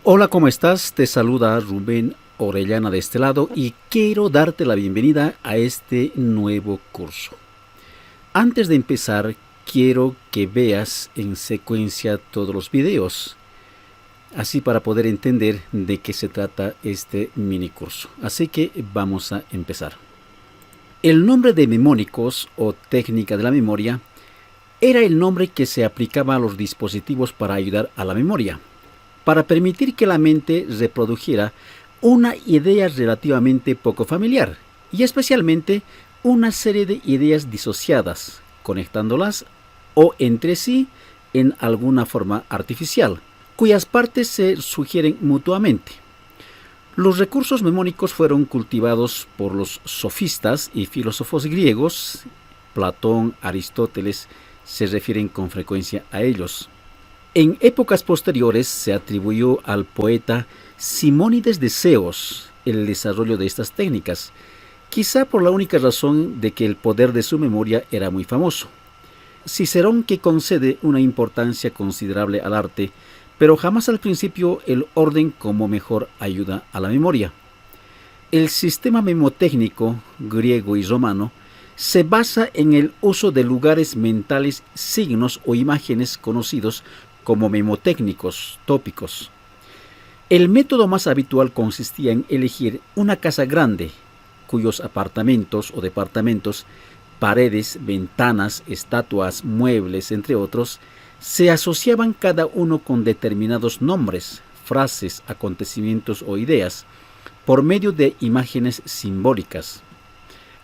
Hola, ¿cómo estás? Te saluda Rubén Orellana de este lado y quiero darte la bienvenida a este nuevo curso. Antes de empezar, quiero que veas en secuencia todos los videos, así para poder entender de qué se trata este mini curso. Así que vamos a empezar. El nombre de mnemónicos o técnica de la memoria era el nombre que se aplicaba a los dispositivos para ayudar a la memoria, para permitir que la mente reprodujera una idea relativamente poco familiar y especialmente una serie de ideas disociadas, conectándolas o entre sí en alguna forma artificial, cuyas partes se sugieren mutuamente. Los recursos mnemónicos fueron cultivados por los sofistas y filósofos griegos. Platón, Aristóteles se refieren con frecuencia a ellos. En épocas posteriores se atribuyó al poeta Simónides de Ceos el desarrollo de estas técnicas, quizá por la única razón de que el poder de su memoria era muy famoso. Cicerón, que concede una importancia considerable al arte, pero jamás al principio el orden como mejor ayuda a la memoria. El sistema mnemotécnico griego y romano se basa en el uso de lugares mentales, signos o imágenes conocidos como mnemotécnicos tópicos. El método más habitual consistía en elegir una casa grande, cuyos apartamentos o departamentos, paredes, ventanas, estatuas, muebles, entre otros, se asociaban cada uno con determinados nombres, frases, acontecimientos o ideas, por medio de imágenes simbólicas.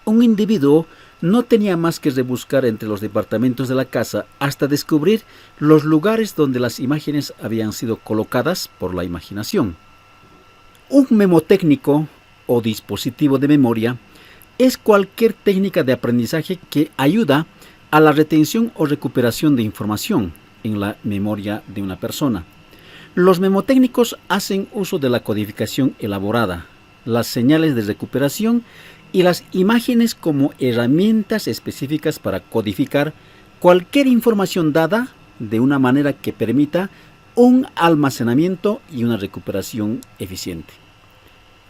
Un individuo no tenía más que rebuscar entre los departamentos de la casa hasta descubrir los lugares donde las imágenes habían sido colocadas por la imaginación. Un mnemotécnico o dispositivo de memoria es cualquier técnica de aprendizaje que ayuda a la retención o recuperación de información en la memoria de una persona. Los mnemotécnicos hacen uso de la codificación elaborada, las señales de recuperación y las imágenes como herramientas específicas para codificar cualquier información dada de una manera que permita un almacenamiento y una recuperación eficiente.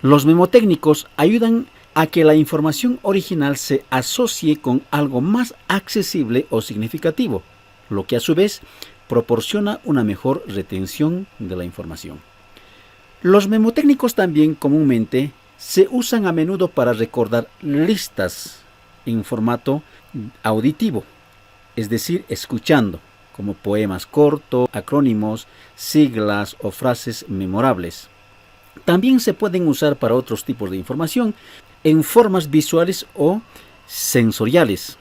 Los mnemotécnicos ayudan a que la información original se asocie con algo más accesible o significativo, lo que a su vez proporciona una mejor retención de la información. Los mnemotécnicos también comúnmente se usan a menudo para recordar listas en formato auditivo, es decir, escuchando, como poemas cortos, acrónimos, siglas o frases memorables. También se pueden usar para otros tipos de información en formas visuales o sensoriales.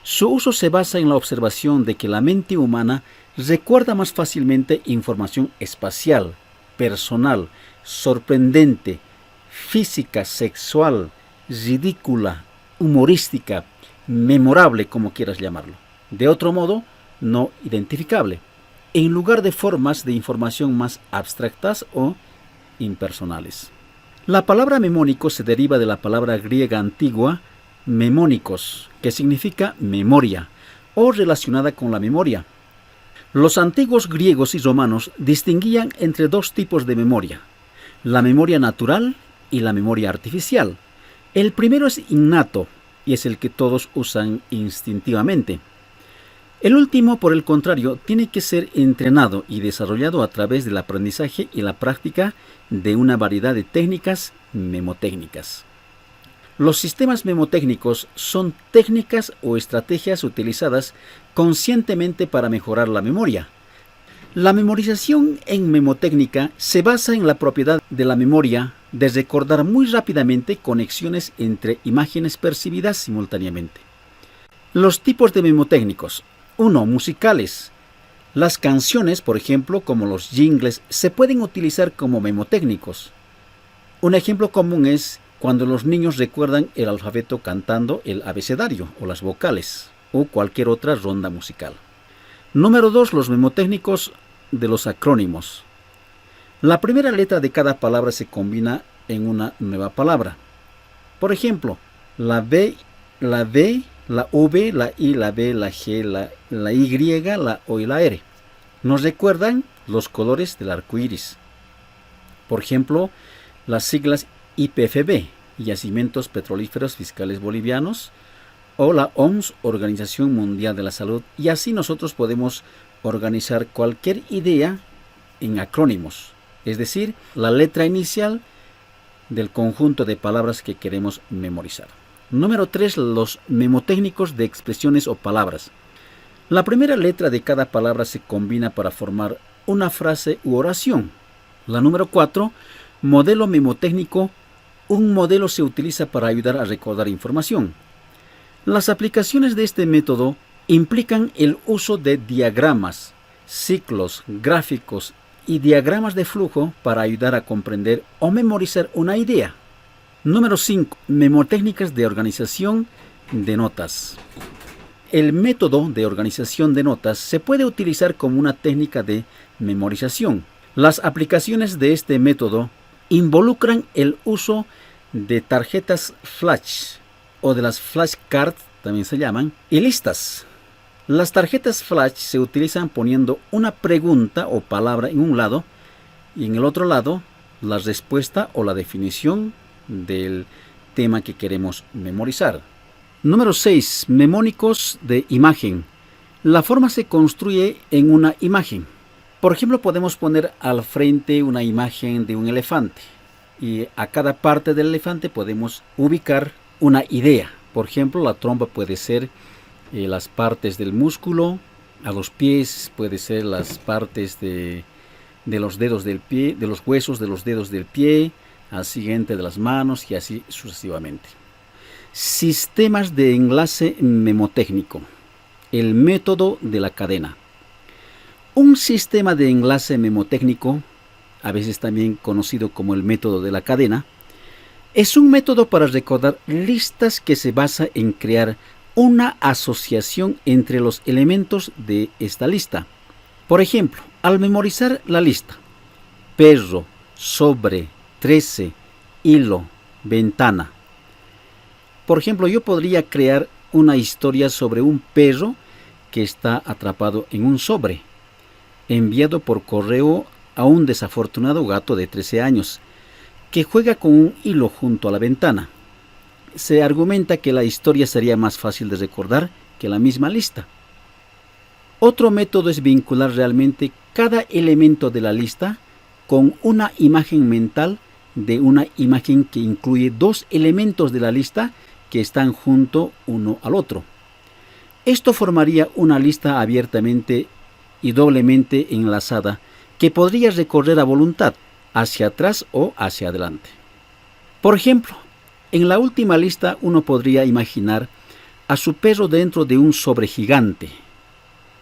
Su uso se basa en la observación de que la mente humana recuerda más fácilmente información espacial, personal, sorprendente, física, sexual, ridícula, humorística, memorable, como quieras llamarlo. De otro modo, no identificable, en lugar de formas de información más abstractas o impersonales. La palabra mnemónico se deriva de la palabra griega antigua mnemónicos, que significa memoria o relacionada con la memoria. Los antiguos griegos y romanos distinguían entre dos tipos de memoria: la memoria natural y la memoria artificial. El primero es innato y es el que todos usan instintivamente. El último, por el contrario, tiene que ser entrenado y desarrollado a través del aprendizaje y la práctica de una variedad de técnicas mnemotécnicas. Los sistemas mnemotécnicos son técnicas o estrategias utilizadas conscientemente para mejorar la memoria. La memorización en mnemotécnica se basa en la propiedad de la memoria de recordar muy rápidamente conexiones entre imágenes percibidas simultáneamente. Los tipos de mnemotécnicos. 1. Musicales. Las canciones, por ejemplo, como los jingles, se pueden utilizar como mnemotécnicos. Un ejemplo común es cuando los niños recuerdan el alfabeto cantando el abecedario o las vocales o cualquier otra ronda musical. Número 2. Los mnemotécnicos de los acrónimos. La primera letra de cada palabra se combina en una nueva palabra. Por ejemplo, la B, la D, la V, la I, la B, la G, la Y, la O y la R. Nos recuerdan los colores del arco iris. Por ejemplo, las siglas IPFB, Yacimientos Petrolíferos Fiscales Bolivianos, o la OMS, Organización Mundial de la Salud, y así nosotros podemos organizar cualquier idea en acrónimos, es decir, la letra inicial del conjunto de palabras que queremos memorizar. Número 3. Los memotécnicos de expresiones o palabras. La primera letra de cada palabra se combina para formar una frase u oración. La número 4. Modelo memotécnico. Un modelo se utiliza para ayudar a recordar información. Las aplicaciones de este método implican el uso de diagramas, ciclos, gráficos y diagramas de flujo para ayudar a comprender o memorizar una idea. Número 5. Memotécnicas de organización de notas. El método de organización de notas se puede utilizar como una técnica de memorización. Las aplicaciones de este método involucran el uso de tarjetas flash o de las flashcards, también se llaman, y listas. Las tarjetas flash se utilizan poniendo una pregunta o palabra en un lado y en el otro lado la respuesta o la definición del tema que queremos memorizar. Número 6. Memónicos de imagen. La forma se construye en una imagen. Por ejemplo, podemos poner al frente una imagen de un elefante y a cada parte del elefante podemos ubicar una idea. Por ejemplo, la trompa puede ser las partes del músculo, a los pies puede ser las partes de los dedos del pie, de los huesos de los dedos del pie, al siguiente de las manos y así sucesivamente. Sistemas de enlace memotécnico. El método de la cadena. Un sistema de enlace memotécnico, a veces también conocido como el método de la cadena, es un método para recordar listas que se basa en crear una asociación entre los elementos de esta lista. Por ejemplo, al memorizar la lista, perro, sobre, 13, hilo, ventana. Por ejemplo, yo podría crear una historia sobre un perro que está atrapado en un sobre, enviado por correo a un desafortunado gato de 13 años, que juega con un hilo junto a la ventana. Se argumenta que la historia sería más fácil de recordar que la misma lista. Otro método es vincular realmente cada elemento de la lista con una imagen mental de una imagen que incluye dos elementos de la lista que están junto uno al otro. Esto formaría una lista abiertamente y doblemente enlazada que podría recorrer a voluntad hacia atrás o hacia adelante. Por ejemplo, en la última lista uno podría imaginar a su perro dentro de un sobre gigante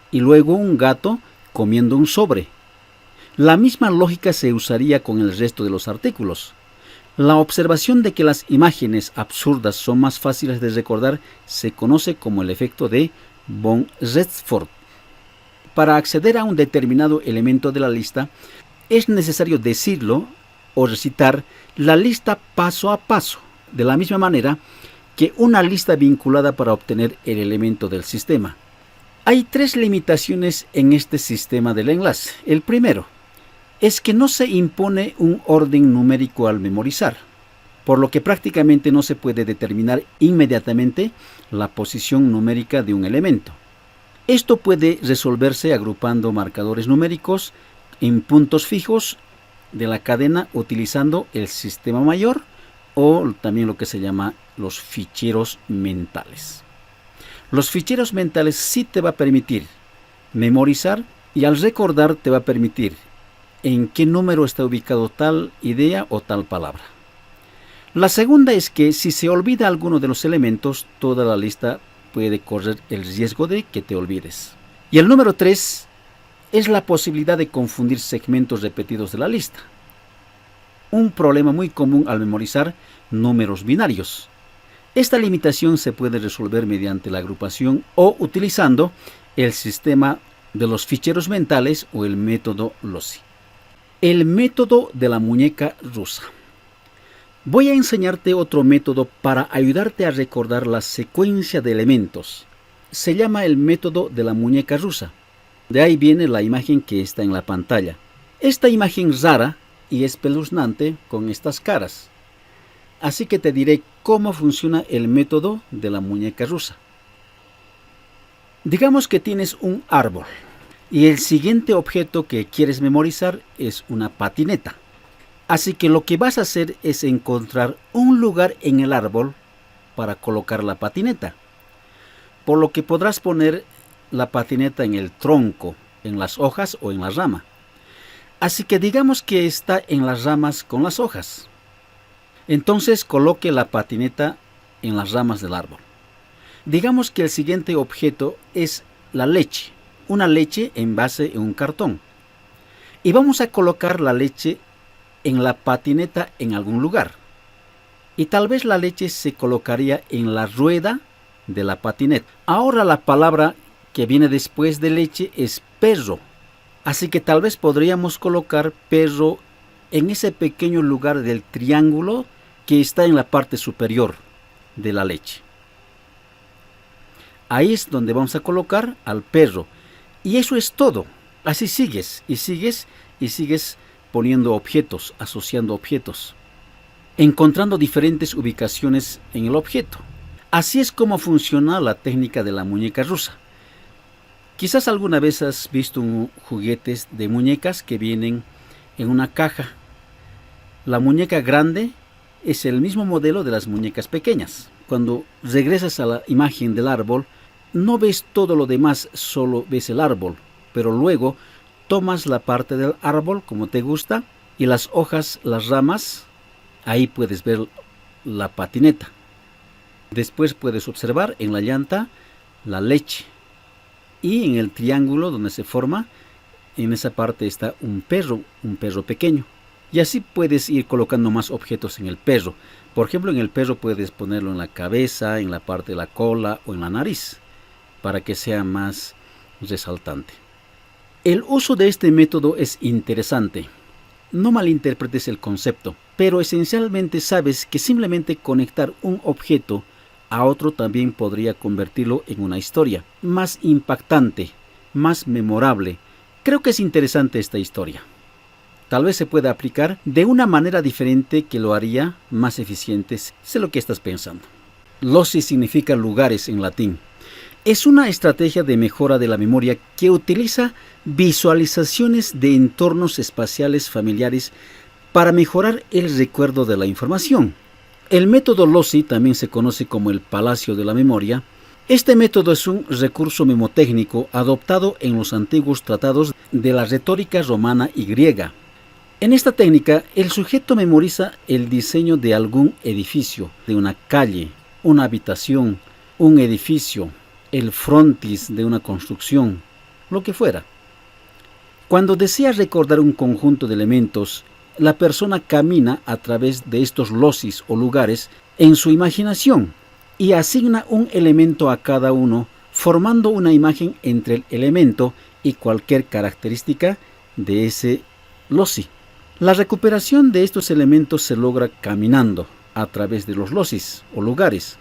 y luego un gato comiendo un sobre. La misma lógica se usaría con el resto de los artículos. La observación de que las imágenes absurdas son más fáciles de recordar se conoce como el efecto de von Resford. Para acceder a un determinado elemento de la lista, es necesario decirlo o recitar la lista paso a paso, de la misma manera que una lista vinculada para obtener el elemento del sistema. Hay tres limitaciones en este sistema del enlace. El primero es que no se impone un orden numérico al memorizar, por lo que prácticamente no se puede determinar inmediatamente la posición numérica de un elemento. Esto puede resolverse agrupando marcadores numéricos en puntos fijos de la cadena utilizando el sistema mayor o también lo que se llama los ficheros mentales. Los ficheros mentales sí te va a permitir memorizar y al recordar te va a permitir en qué número está ubicado tal idea o tal palabra. La segunda es que si se olvida alguno de los elementos, toda la lista puede correr el riesgo de que te olvides. Y el número 3 es la posibilidad de confundir segmentos repetidos de la lista. Un problema muy común al memorizar números binarios. Esta limitación se puede resolver mediante la agrupación o utilizando el sistema de los ficheros mentales o el método LOSI. El método de la muñeca rusa. Voy a enseñarte otro método para ayudarte a recordar la secuencia de elementos. Se llama el método de la muñeca rusa. De ahí viene la imagen que está en la pantalla. Esta imagen rara y espeluznante con estas caras. Así que te diré cómo funciona el método de la muñeca rusa. Digamos que tienes un árbol y el siguiente objeto que quieres memorizar es una patineta. Así que lo que vas a hacer es encontrar un lugar en el árbol para colocar la patineta. Por lo que podrás poner la patineta en el tronco, en las hojas o en la rama. Así que digamos que está en las ramas con las hojas. Entonces coloque la patineta en las ramas del árbol. Digamos que el siguiente objeto es la leche, una leche envase en un cartón. Y vamos a colocar la leche en la patineta en algún lugar. Y tal vez la leche se colocaría en la rueda de la patineta. Ahora la palabra que viene después de leche es perro. Así que tal vez podríamos colocar perro en ese pequeño lugar del triángulo que está en la parte superior de la leche. Ahí es donde vamos a colocar al perro. Y eso es todo. Así sigues y sigues y sigues poniendo objetos, asociando objetos, encontrando diferentes ubicaciones en el objeto. Así es como funciona la técnica de la muñeca rusa. Quizás alguna vez has visto juguetes de muñecas que vienen en una caja. La muñeca grande es el mismo modelo de las muñecas pequeñas. Cuando regresas a la imagen del árbol, no ves todo lo demás, solo ves el árbol, pero luego tomas la parte del árbol como te gusta y las hojas, las ramas, ahí puedes ver la patineta. Después puedes observar en la llanta la leche y en el triángulo donde se forma, en esa parte está un perro pequeño. Y así puedes ir colocando más objetos en el perro. Por ejemplo, en el perro puedes ponerlo en la cabeza, en la parte de la cola o en la nariz, para que sea más resaltante. El uso de este método es interesante. No malinterpretes el concepto, pero esencialmente sabes que simplemente conectar un objeto a otro también podría convertirlo en una historia más impactante, más memorable. Creo que es interesante esta historia. Tal vez se pueda aplicar de una manera diferente que lo haría más eficiente. Sé lo que estás pensando. Loci significa lugares en latín. Es una estrategia de mejora de la memoria que utiliza visualizaciones de entornos espaciales familiares para mejorar el recuerdo de la información. El método Loci también se conoce como el Palacio de la Memoria. Este método es un recurso memotécnico adoptado en los antiguos tratados de la retórica romana y griega. En esta técnica, el sujeto memoriza el diseño de algún edificio, de una calle, una habitación, un edificio, el frontis de una construcción, lo que fuera. Cuando desea recordar un conjunto de elementos, la persona camina a través de estos locis o lugares en su imaginación y asigna un elemento a cada uno, formando una imagen entre el elemento y cualquier característica de ese loci. La recuperación de estos elementos se logra caminando a través de los locis o lugares,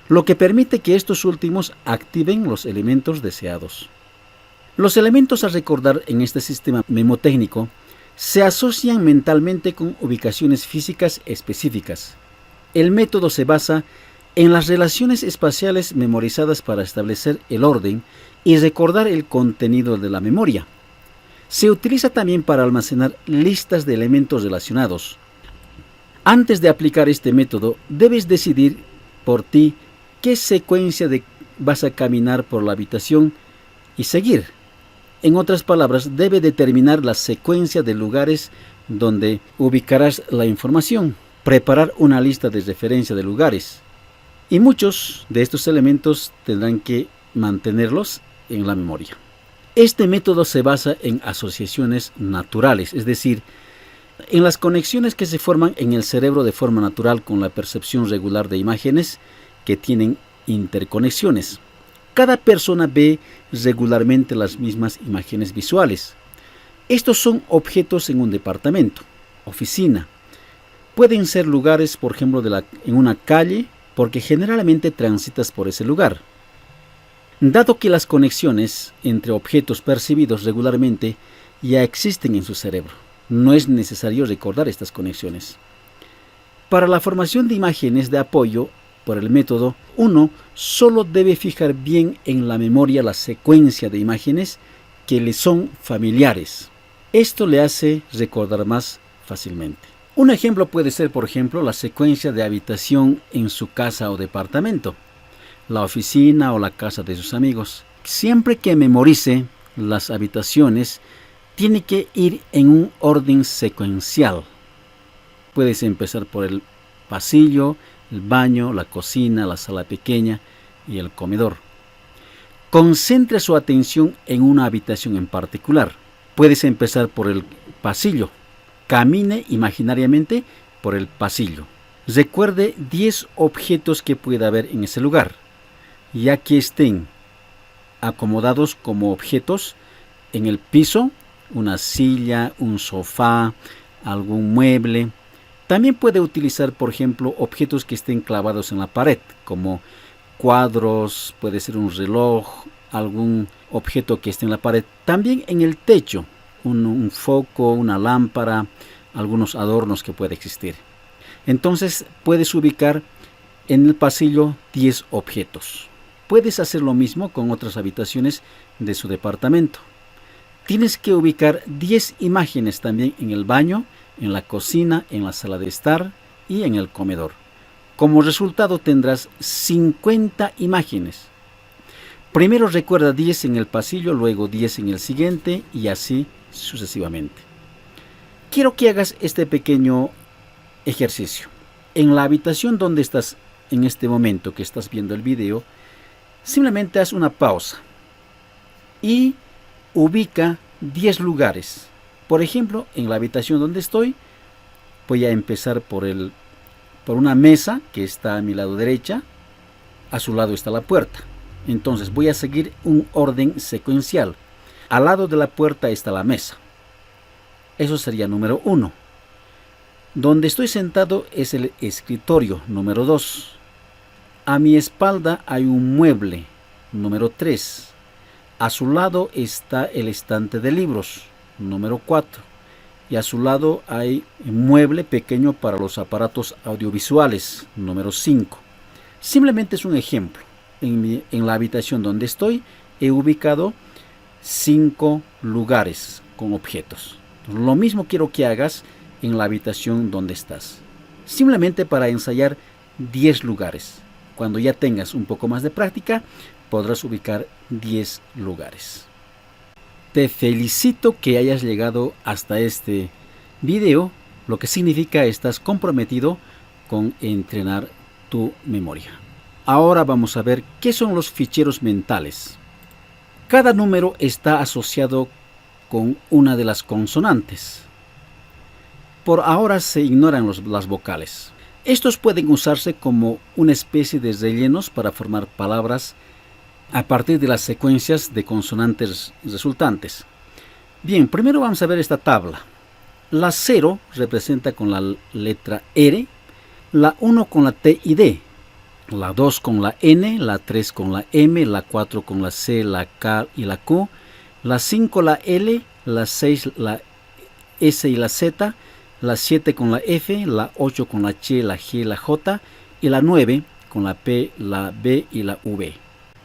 lo que permite que estos últimos activen los elementos deseados. Los elementos a recordar en este sistema memotécnico se asocian mentalmente con ubicaciones físicas específicas. El método se basa en las relaciones espaciales memorizadas para establecer el orden y recordar el contenido de la memoria. Se utiliza también para almacenar listas de elementos relacionados. Antes de aplicar este método, debes decidir por ti qué secuencia vas a caminar por la habitación y seguir. En otras palabras, debe determinar la secuencia de lugares donde ubicarás la información, preparar una lista de referencia de lugares. Y muchos de estos elementos tendrán que mantenerlos en la memoria. Este método se basa en asociaciones naturales, es decir, en las conexiones que se forman en el cerebro de forma natural con la percepción regular de imágenes que tienen interconexiones. Cada persona ve regularmente las mismas imágenes visuales. Estos son objetos en un departamento, oficina. Pueden ser lugares, por ejemplo, en una calle, porque generalmente transitas por ese lugar. Dado que las conexiones entre objetos percibidos regularmente ya existen en su cerebro. No es necesario recordar estas conexiones. Para la formación de imágenes de apoyo por el método, uno solo debe fijar bien en la memoria la secuencia de imágenes que le son familiares. Esto le hace recordar más fácilmente. Un ejemplo puede ser, por ejemplo, la secuencia de habitación en su casa o departamento, la oficina o la casa de sus amigos. Siempre que memorice las habitaciones, tiene que ir en un orden secuencial. Puedes empezar por el pasillo, el baño, la cocina, la sala pequeña y el comedor. Concentre su atención en una habitación en particular. Puedes empezar por el pasillo. Camine imaginariamente por el pasillo. Recuerde 10 objetos que pueda haber en ese lugar, ya que estén acomodados como objetos en el piso, una silla, un sofá, algún mueble. También puede utilizar, por ejemplo, objetos que estén clavados en la pared, como cuadros, puede ser un reloj, algún objeto que esté en la pared. También en el techo, un foco, una lámpara, algunos adornos que puede existir. Entonces puedes ubicar en el pasillo 10 objetos. Puedes hacer lo mismo con otras habitaciones de su departamento. Tienes que ubicar 10 imágenes también en el baño, en la cocina, en la sala de estar y en el comedor. Como resultado tendrás 50 imágenes. Primero recuerda 10 en el pasillo, luego 10 en el siguiente y así sucesivamente. Quiero que hagas este pequeño ejercicio. En la habitación donde estás en este momento que estás viendo el video, simplemente haz una pausa y ubica 10 lugares. Por ejemplo, en la habitación donde estoy, voy a empezar por una mesa que está a mi lado derecha. A su lado está la puerta. Entonces voy a seguir un orden secuencial. Al lado de la puerta está la mesa. Eso sería número 1. Donde estoy sentado es el escritorio, número 2. A mi espalda hay un mueble, número 3. A su lado está el estante de libros, número 4. Y a su lado hay un mueble pequeño para los aparatos audiovisuales, número 5. Simplemente es un ejemplo. En la habitación donde estoy he ubicado 5 lugares con objetos. Lo mismo quiero que hagas en la habitación donde estás. Simplemente para ensayar 10 lugares. Cuando ya tengas un poco más de práctica, podrás ubicar 10 lugares. Te felicito que hayas llegado hasta este video, lo que significa que estás comprometido con entrenar tu memoria. Ahora vamos a ver qué son los ficheros mentales. Cada número está asociado con una de las consonantes. Por ahora se ignoran las vocales. Estos pueden usarse como una especie de rellenos para formar palabras a partir de las secuencias de consonantes resultantes. Bien, primero vamos a ver esta tabla. La 0 representa con la letra R, la 1 con la T y D, la 2 con la N, la 3 con la M, la 4 con la C, la K y la Q, la 5 la L, la 6 la S y la Z, la 7 con la F, la 8 con la H, la G, la J y la 9 con la P, la B y la V.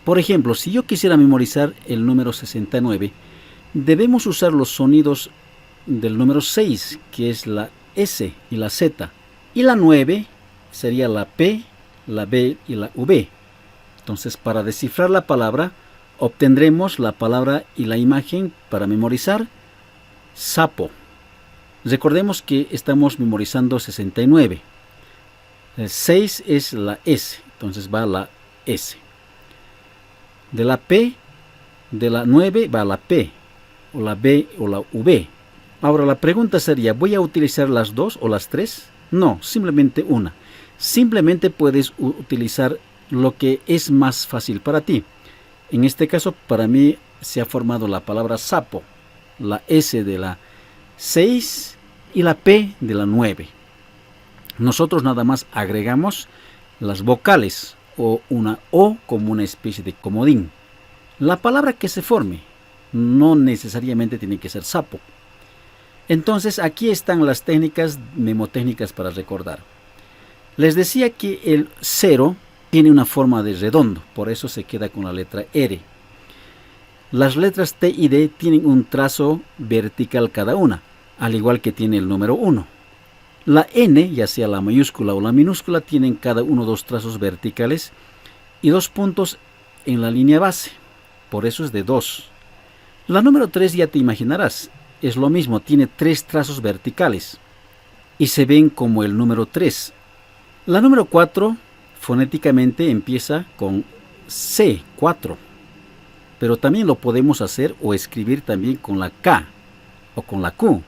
Por ejemplo, si yo quisiera memorizar el número 69, debemos usar los sonidos del número 6, que es la S y la Z, y la 9 sería la P, la B y la V. Entonces, para descifrar la palabra, obtendremos la palabra y la imagen para memorizar sapo. Recordemos que estamos memorizando 69. El 6 es la S, entonces va la S. De la P, de la 9 va la P, o la B o la V. Ahora la pregunta sería, ¿voy a utilizar las dos o las tres? No, simplemente una. Simplemente puedes utilizar lo que es más fácil para ti. En este caso, para mí se ha formado la palabra sapo, la S de la 6 y la P de la 9. Nosotros nada más agregamos las vocales o una O como una especie de comodín. La palabra que se forme no necesariamente tiene que ser sapo. Entonces aquí están las técnicas memotécnicas para recordar. Les decía que el 0 tiene una forma de redondo, por eso se queda con la letra R. Las letras T y D tienen un trazo vertical cada una, al igual que tiene el número 1. La N, ya sea la mayúscula o la minúscula, tienen cada uno dos trazos verticales y 2 puntos en la línea base, por eso es de 2. La número 3 ya te imaginarás, es lo mismo, tiene 3 trazos verticales y se ven como el número 3. La número 4 fonéticamente empieza con C, 4, pero también lo podemos hacer o escribir también con la K o con la Q.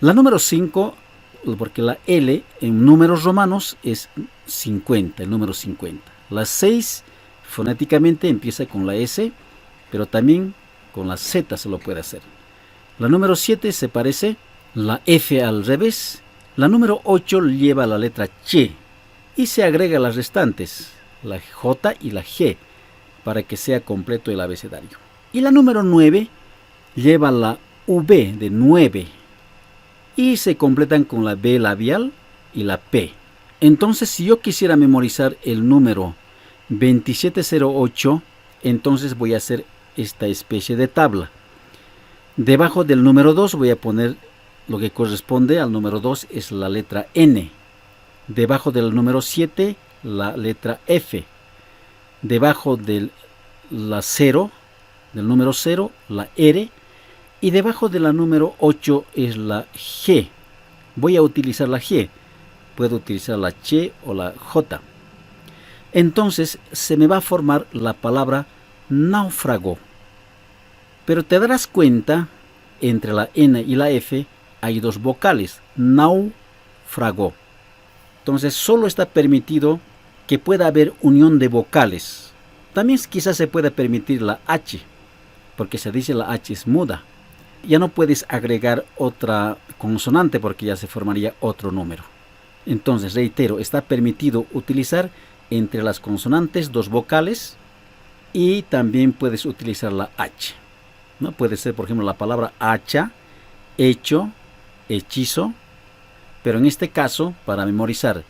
La número 5, porque la L en números romanos es 50, el número 50. La 6 fonéticamente empieza con la S, pero también con la Z se lo puede hacer. La número 7 se parece, la F al revés. La número 8 lleva la letra Ch y se agrega las restantes, la J y la G, para que sea completo el abecedario. Y la número 9 lleva la V de 9 y se completan con la B labial y la P. Entonces, si yo quisiera memorizar el número 2708, entonces voy a hacer esta especie de tabla. Debajo del número 2 voy a poner lo que corresponde al número 2, es la letra N. Debajo del número 7, la letra F. Debajo de la 0, del número 0, la R. Y debajo de la número 8 es la G. Voy a utilizar la G. Puedo utilizar la Ch o la J. Entonces se me va a formar la palabra náufrago. Pero te darás cuenta, entre la N y la F hay 2 vocales, náufrago. Entonces solo está permitido que pueda haber unión de vocales. También quizás se pueda permitir la H, porque se dice la H es muda. Ya no puedes agregar otra consonante porque ya se formaría otro número. Entonces, reitero, está permitido utilizar entre las consonantes 2 vocales y también puedes utilizar la H. ¿No? Puede ser, por ejemplo, la palabra hacha, hecho, hechizo, pero en este caso, para memorizar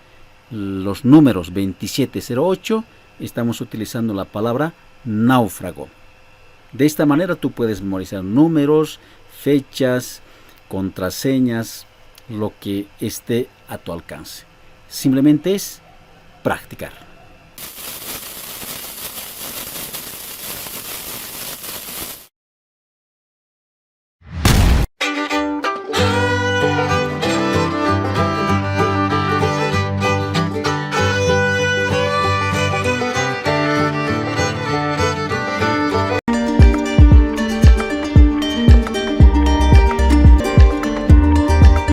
los números 2708, estamos utilizando la palabra náufrago. De esta manera tú puedes memorizar números, fechas, contraseñas, lo que esté a tu alcance. Simplemente es practicar.